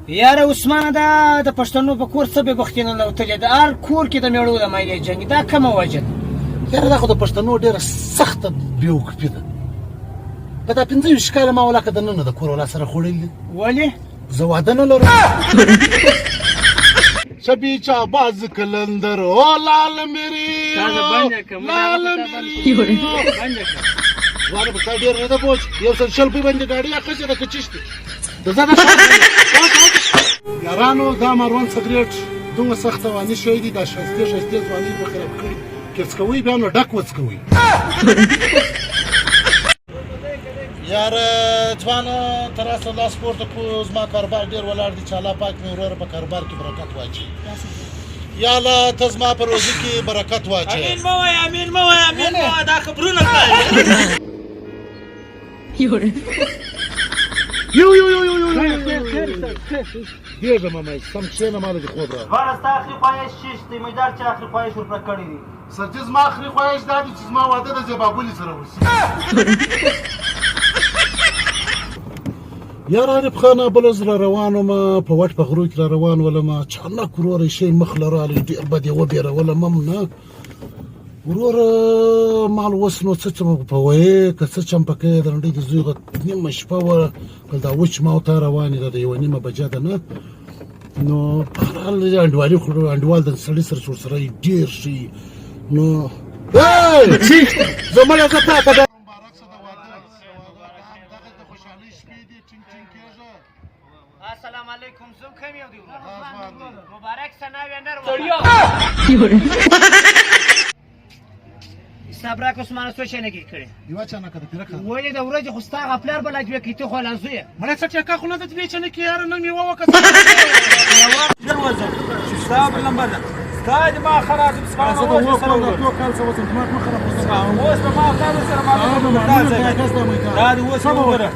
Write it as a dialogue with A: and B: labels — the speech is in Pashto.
A: یاره عثمانه دا د پښتنو په کور څه بېبختي ننوتلې ده هر کور کې د مېړو د مایلې جنګ دا کومه وجه ده
B: یاره دا خو د پښتنو ډېره سخته بېوقفي ده په دا 25 کاله ما ولاکه دننه د کور ولا سره خوړلي دي
A: ولې
B: زه واده نه لرم شبیچا باز کلندر او لال میری لال میری واره په ډېر نه ده بوج یو څل شل په باندې گاډي اخیسته د کچشتي د زړه یارانو دا مروان سګریټ دومره سخته وانی شوی دي دا شسته ځواني په خراب کړی کڅکوي بیا نو ډک وڅکوي یار ځوانه تر اوسه لاس پورته کو زما کاروبار ډېر ولاړ دي چې الله پاک مې وروره په کاروبار کې برکت واچي یا الله ته زما په روزي کې برکت واچي
A: امین مو وای امین مو وای امین مو وای دا خبرونه کوي
B: یو دیگه ماما سم کښېنه ما له دې خوب راغی
A: باره ستا اخري خواهش چیش دی مقدار چې اخري خواهش ورپوره کړی دي
B: سرجي زما اخري خواهش دا دی چې زما واده د زیبابولي سره وشي یاره عارف خانه بله زه را روان وم په وټ په غرو کې را روان ولم اچانک وروره شی مخ له رالی ډېر بد یې وبېرولم هم نه وروره مال اوس نو څه په وایې که څه چمپکۍ د رنډۍ د زوی نیمه شپه وه که دا وچ ما او تا روانې ده د یوه نیمه بجه ده نه نو بهرحال انډوالي خو انډوال د سړي سره چې ورسره ډېر شي نو زما زه تا ته
A: السلام علیکم زم کم یو دی مبارک سنا وینر حساب راک عثمان څه شي نه کړي
B: یو چا نه کړی راکړه
A: ولې د ورځې خو ستا غپلار بل اجوي کیته خو لازوی
B: مړه څه چا خو نه د دې چنه کې یار نن می ووکه
C: حساب نمبر استاد ما خلاص سبحان الله
B: سره تو کال څه وته ما خراب
C: اوس ما خلاص سره ما دا اوس وګوره